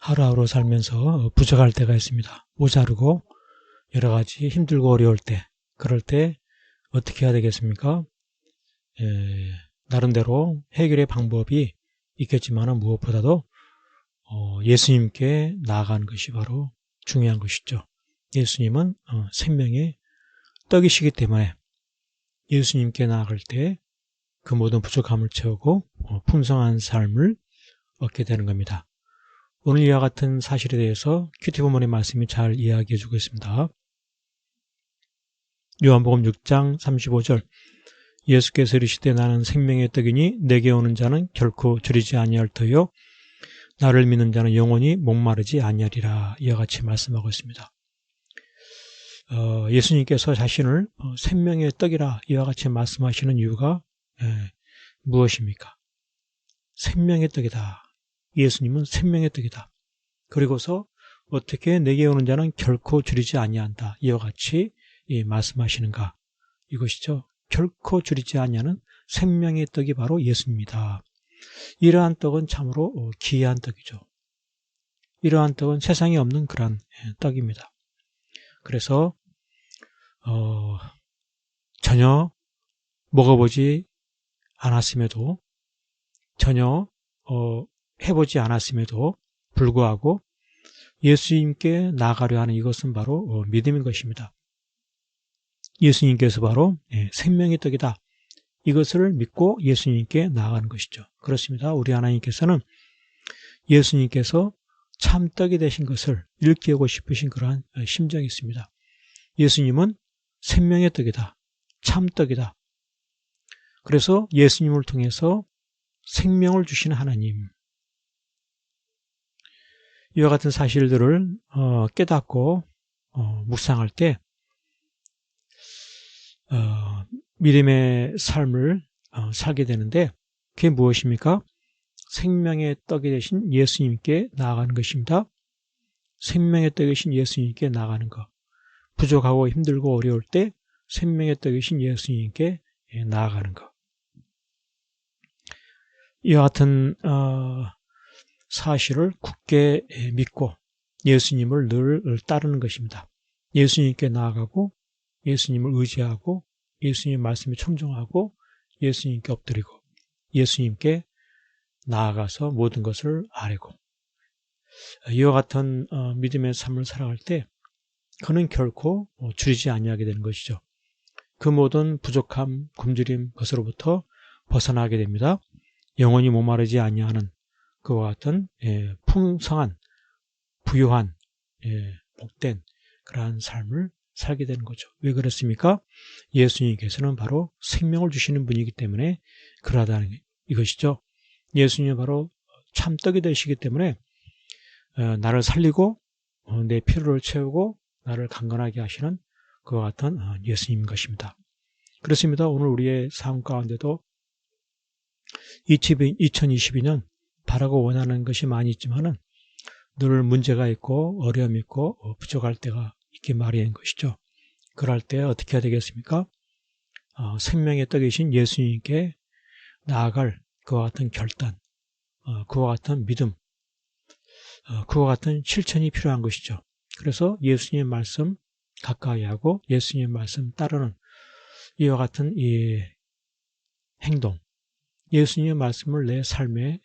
하루하루 살면서 부족할 때가 있습니다. 모자르고 여러 가지 힘들고 어려울 때, 그럴 때 어떻게 해야 되겠습니까? 나름대로 해결의 방법이 있겠지만 무엇보다도 예수님께 나아가는 것이 바로 중요한 것이죠. 예수님은 생명의 떡이시기 때문에 예수님께 나아갈 때 그 모든 부족함을 채우고 풍성한 삶을 얻게 되는 겁니다. 오늘 이와 같은 사실에 대해서 큐티 부모의 말씀이 잘 이야기해 주고 있습니다. 요한복음 6장 35절 예수께서 이르시되 나는 생명의 떡이니 내게 오는 자는 결코 줄이지 아니할 터요 나를 믿는 자는 영원히 목마르지 아니하리라 이와 같이 말씀하고 있습니다. 예수님께서 자신을 생명의 떡이라 이와 같이 말씀하시는 이유가 무엇입니까? 생명의 떡이다. 예수님은 생명의 떡이다. 그리고서 어떻게 내게 오는 자는 결코 줄이지 아니한다. 이와 같이 말씀하시는가? 이것이죠. 결코 줄이지 아니하는 생명의 떡이 바로 예수입니다. 이러한 떡은 참으로 귀한 떡이죠. 이러한 떡은 세상에 없는 그런 떡입니다. 그래서 전혀 먹어보지 않았음에도 전혀 해보지 않았음에도 불구하고 예수님께 나아가려 하는 이것은 바로 믿음인 것입니다. 예수님께서 바로 생명의 떡이다. 이것을 믿고 예수님께 나아가는 것이죠. 그렇습니다. 우리 하나님께서는 예수님께서 참떡이 되신 것을 일깨우고 싶으신 그러한 심정이 있습니다. 예수님은 생명의 떡이다. 참떡이다. 그래서 예수님을 통해서 생명을 주시는 하나님. 이와 같은 사실들을 깨닫고 묵상할 때 믿음의 삶을 살게 되는데 그게 무엇입니까? 생명의 떡이 되신 예수님께 나아가는 것입니다. 생명의 떡이 되신 예수님께 나아가는 것. 부족하고 힘들고 어려울 때 생명의 떡이 되신 예수님께 나아가는 것. 이와 같은 사실을 굳게 믿고 예수님을 늘 따르는 것입니다. 예수님께 나아가고 예수님을 의지하고 예수님 말씀에 청종하고 예수님께 엎드리고 예수님께 나아가서 모든 것을 아뢰고 이와 같은 믿음의 삶을 살아갈 때 그는 결코 줄이지 아니하게 되는 것이죠. 그 모든 부족함, 굶주림 것으로부터 벗어나게 됩니다. 영원히 목마르지 아니하는 그와 같은 풍성한 부유한 복된 그러한 삶을 살게 되는 거죠. 왜 그렇습니까? 예수님께서는 바로 생명을 주시는 분이기 때문에 그러하다는 이것이죠. 예수님은 바로 참떡이 되시기 때문에 나를 살리고 내 필요를 채우고 나를 강건하게 하시는 그와 같은 예수님인 것입니다. 그렇습니다. 오늘 우리의 삶 가운데도 2022년 바라고 원하는 것이 많이 있지만은 늘 문제가 있고 어려움이 있고 부족할 때가 있기 마련인 것이죠. 그럴 때 어떻게 해야 되겠습니까? 생명의 떡이신 예수님께 나아갈 그와 같은 결단, 그와 같은 믿음, 그와 같은 실천이 필요한 것이죠. 그래서 예수님의 말씀 가까이 하고 예수님의 말씀 따르는 이와 같은 이 행동, 예수님의 말씀을 내 삶의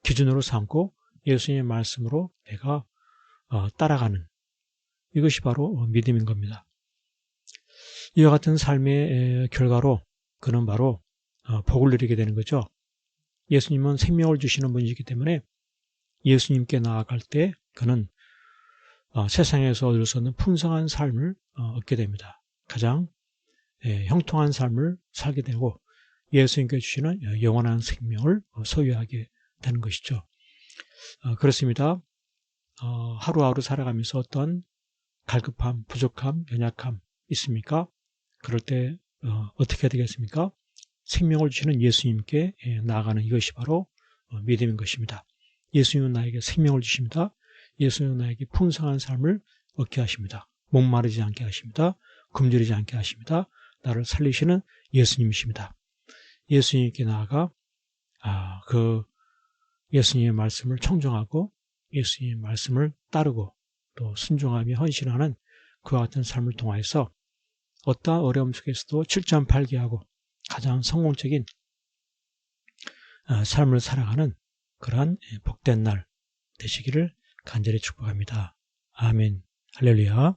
기준으로 삼고 예수님의 말씀으로 내가 따라가는 이것이 바로 믿음인 겁니다. 이와 같은 삶의 결과로 그는 바로 복을 누리게 되는 거죠. 예수님은 생명을 주시는 분이기 때문에 예수님께 나아갈 때 그는 세상에서 얻을 수 없는 풍성한 삶을 얻게 됩니다. 가장 형통한 삶을 살게 되고 예수님께 주시는 영원한 생명을 소유하게 되는 것이죠. 그렇습니다. 하루하루 살아가면서 어떤 갈급함, 부족함, 연약함 있습니까? 그럴 때 어떻게 해야 되겠습니까? 생명을 주시는 예수님께 나아가는 이것이 바로 믿음인 것입니다. 예수님은 나에게 생명을 주십니다. 예수님은 나에게 풍성한 삶을 얻게 하십니다. 목마르지 않게 하십니다. 굶주리지 않게 하십니다. 나를 살리시는 예수님이십니다. 예수님께 나아가 그 예수님의 말씀을 청종하고 예수님의 말씀을 따르고 또 순종하며 헌신하는 그와 같은 삶을 통하여서 어떠한 어려움 속에서도 7.8개 하고 가장 성공적인 삶을 살아가는 그러한 복된 날 되시기를 간절히 축복합니다. 아멘. 할렐루야.